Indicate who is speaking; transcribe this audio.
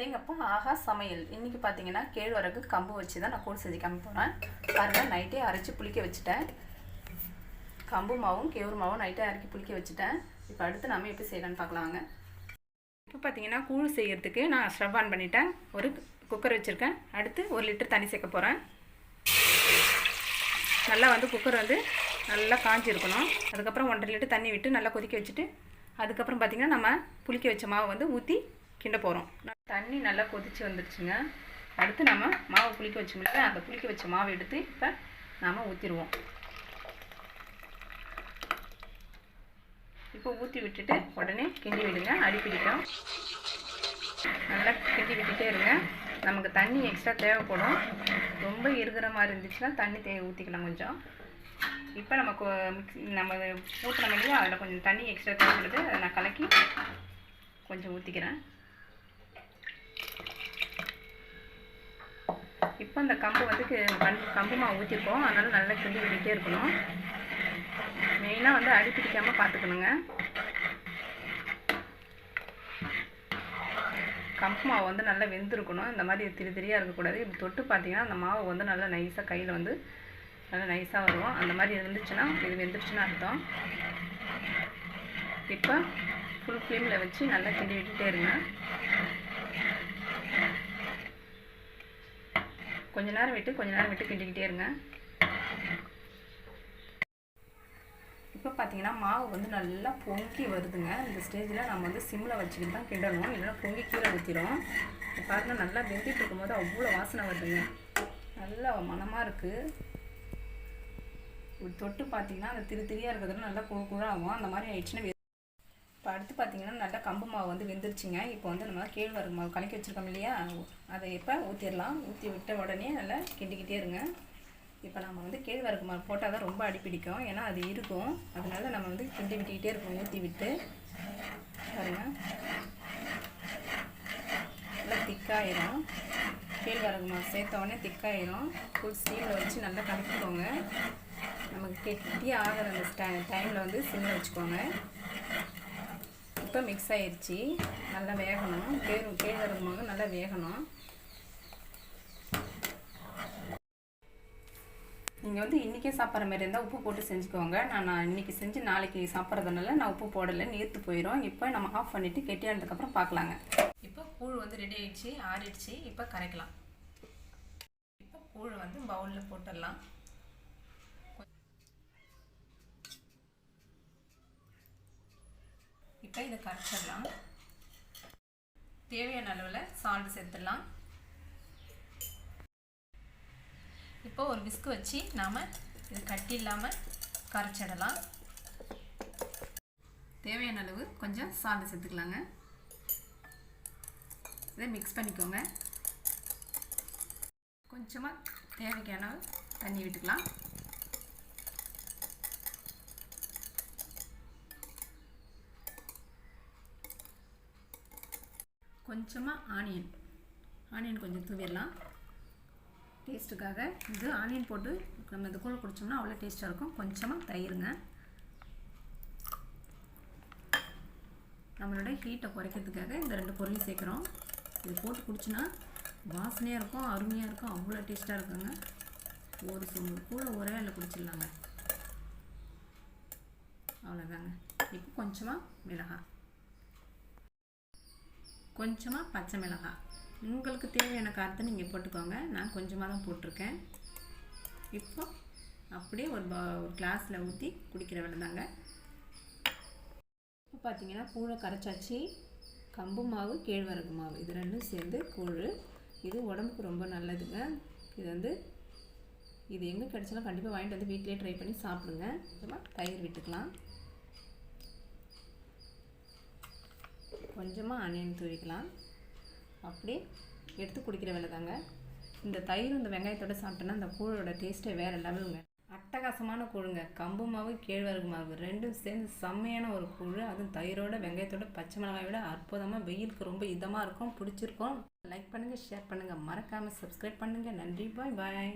Speaker 1: அடேங்கப்பா ஆஹா சமையல். இன்றைக்கி பார்த்தீங்கன்னா கேழ்வரகு கம்பு வச்சு தான் நான் கூழ் செஞ்சு காமிக்க போகிறேன். பாருங்கள், நைட்டே அரைச்சி புளிக்க வச்சுட்டேன். கம்பு மாவும் கேவுரு மாவும் நைட்டே அரைக்கி புளிக்க வச்சுட்டேன். இப்போ அடுத்து நம்ம எப்படி செய்யலான்னு பார்க்கலாங்க. இப்போ பார்த்தீங்கன்னா கூழ் செய்கிறதுக்கு நான் ஸ்டவ் ஆன் பண்ணிட்டேன். ஒரு குக்கர் வச்சுருக்கேன். அடுத்து 1 லிட்டர் தண்ணி சேர்க்க போகிறேன். நல்லா குக்கர் நல்லா காஞ்சிருக்கணும். அதுக்கப்புறம் 1.5 லிட்டர் தண்ணி விட்டு நல்லா கொதிக்க வச்சுட்டு அதுக்கப்புறம் பார்த்திங்கன்னா நம்ம புளிக்க வச்ச மாவை ஊற்றி கிண்ட போகிறோம். தண்ணி நல்லா கொதித்து வந்துடுச்சுங்க. அடுத்து நம்ம மாவை புளிக்க வச்சோம்ல, அந்த புளிக்க வச்ச மாவை எடுத்து இப்போ நாம் ஊற்றிடுவோம். இப்போ ஊற்றி விட்டுட்டு உடனே கிண்டி விடுங்க. அடிப்பிடிக்கும். நல்லா கிண்டி விட்டுட்டே இருங்க. நமக்கு தண்ணி எக்ஸ்ட்ரா தேவைப்படும். ரொம்ப இருக்கிற மாதிரி இருந்துச்சுன்னா தண்ணி ஊற்றிக்கலாம் கொஞ்சம். இப்போ நம்ம ஊற்றினோம் இல்லையா, அதில் கொஞ்சம் தண்ணி எக்ஸ்ட்ரா தேவைப்படுது. அதை நான் கலக்கி கொஞ்சம் ஊற்றிக்கிறேன். இப்போ இந்த கம்பு கம்பு மாவு ஊற்றிருக்கோம். அதனால் நல்லா கிண்டி விட்டுட்டே இருக்கணும். மெயினாக அடி பிடிக்காமல் பார்த்துக்கணுங்க. கம்பு மாவு நல்லா வெந்திருக்கணும். இந்த மாதிரி திரி திரியாக இருக்கக்கூடாது. இப்படி தொட்டு பார்த்தீங்கன்னா அந்த மாவு நல்லா நைஸாக கையில் நல்லா நைஸாக வரும். அந்த மாதிரி இருந்துச்சுன்னா இது வெந்துருச்சுன்னு அர்த்தம். இப்போ ஃபுல் ஃப்ளேமில் வச்சு நல்லா கிண்டி விட்டுட்டே இருங்க. கொஞ்ச நேரம் விட்டு கிண்டிக்கிட்டே இருங்க. இப்போ பார்த்தீங்கன்னா மாவு நல்லா பொங்கி வருதுங்க. இந்த ஸ்டேஜில் நம்ம சிம்மில் வச்சுக்கிட்டு தான் கிண்டணும், இல்லைன்னா பொங்கி கீழே ஊற்றிடும். பாருங்க, நல்லா வெந்திட்டு இருக்கும்போது அவ்வளோ வாசனை வருதுங்க. நல்லா மணமாக இருக்குது. இப்படி தொட்டு பார்த்தீங்கன்னா அந்த திரியாக இருக்கிறதுல நல்லா குழாகும். அந்த மாதிரி ஆயிடுச்சுன்னா இப்போ அடுத்து பார்த்தீங்கன்னா நல்லா கம்பு மாவு வெந்துருச்சுங்க. இப்போ நம்ம கேழ்வரகு மாவு கலக்கி வச்சுருக்கோம் இல்லையா, அதை இப்போ ஊற்றிடலாம். ஊற்றி விட்ட உடனே நல்லா கிண்டிக்கிட்டே இருங்க. இப்போ நம்ம கேழ்வரகு மாவு போட்டால் தான் ரொம்ப அடிப்பிடிக்கும், ஏன்னா அது இருக்கும். அதனால நம்ம கிண்டி விட்டுக்கிட்டே இருக்கோம். ஊற்றி விட்டு பாருங்க, நல்லா திக்காயிரும். கேழ்வரகு மாவு சேர்த்த உடனே திக்காயிரும். ஃபுல் ஸ்டீமில் வச்சு நல்லா கலக்கிக்கோங்க. நமக்கு கெட்டி ஆகிற அந்த டைமில் சிம்மில் வச்சுக்கோங்க. இப்போ மிக்ஸ் ஆயிடுச்சு. நல்லா வேகணும். கேழ்வரகு மாவு நல்லா வேகணும். நீங்கள் இன்றைக்கே சாப்பிட்ற மாதிரி இருந்தால் உப்பு போட்டு செஞ்சுக்கோங்க. நான் இன்றைக்கி செஞ்சு நாளைக்கு சாப்பிட்றதுனால நான் உப்பு போடலை, நீர்த்து போயிடும். இப்போ நம்ம ஆஃப் பண்ணிவிட்டு கெட்டியானதுக்கப்புறம் பார்க்கலாங்க. இப்போ கூழ் ரெடி ஆகிடுச்சு, ஆறிடுச்சு. இப்போ கரைக்கலாம். இப்போ கூழ் பவுலில் போட்டுடலாம். இப்போ இதை கரைச்சிடலாம். தேவையான அளவில் சால்ட் சேர்த்துடலாம். இப்போ ஒரு விஸ்கு வச்சு நாம் இது கட்டி இல்லாமல் கரைச்சிடலாம். தேவையான அளவு கொஞ்சம் சால்ட் சேர்த்துக்கலாங்க. இதை மிக்ஸ் பண்ணிக்கோங்க. கொஞ்சமாக தேவைக்கான தண்ணி விட்டுக்கலாம். கொஞ்சமாக ஆனியன் கொஞ்சம் தூவிடலாம் டேஸ்ட்டுக்காக. இது ஆனியன் போட்டு நம்ம இது கூழ் குடித்தோம்னா அவ்வளோ டேஸ்ட்டாக இருக்கும். கொஞ்சமாக தயிருங்க. நம்மளோட ஹீட்டை குறைக்கிறதுக்காக இந்த 2 பொருளையும் சேர்க்குறோம். இது போட்டு குடிச்சோன்னா வாசனையாக இருக்கும், அருமையாக இருக்கும், அவ்வளோ டேஸ்ட்டாக இருக்குங்க. ஒரு சொம்பு கூட ஒரே வேளை குடிச்சிடலாங்க. அவ்வளோதாங்க. இப்போ கொஞ்சமாக மிளகாய், கொஞ்சமாக பச்சை மிளகாய், உங்களுக்கு தேவையான காரத்தை நீங்கள் போட்டுக்கோங்க. நான் கொஞ்சமாக தான் போட்டிருக்கேன். இப்போ அப்படியே ஒரு கிளாஸில் ஊற்றி குடிக்கிற வேலை தாங்க. இப்போ பார்த்தீங்கன்னா கூழை கரைச்சாச்சு. கம்பு மாவு கேழ்வரகு மாவு இது 2 சேர்ந்து கூழ். இது உடம்புக்கு ரொம்ப நல்லதுங்க. இது எங்கே கிடைச்சாலும் கண்டிப்பாக வாங்கிட்டு வீட்டிலே ட்ரை பண்ணி சாப்பிடுங்க. தயிர் விட்டுக்கலாம். கொஞ்சமாக ஆனியன் தூவிக்கலாம். அப்படியே எடுத்து குடிக்கிற வேலை தாங்க. இந்த தயிர் இந்த வெங்காயத்தோடு சாப்பிட்டோன்னா அந்த கூழோட டேஸ்ட்டே வேறு லெவலுங்க. அட்டகாசமான கூழுங்க. கம்பு மாவு கேழ்வரகு மாவு 2 சேர்ந்து செம்மையான ஒரு கூழ். அதுவும் தயிரோட வெங்காயத்தோட பச்சை மிளகாய் விட அற்புதமாக, வெயிலுக்கு ரொம்ப இதமாக இருக்கும். பிடிச்சிருக்கும். லைக் பண்ணுங்கள், ஷேர் பண்ணுங்கள், மறக்காமல் சப்ஸ்கிரைப் பண்ணுங்கள். நன்றி. பாய்.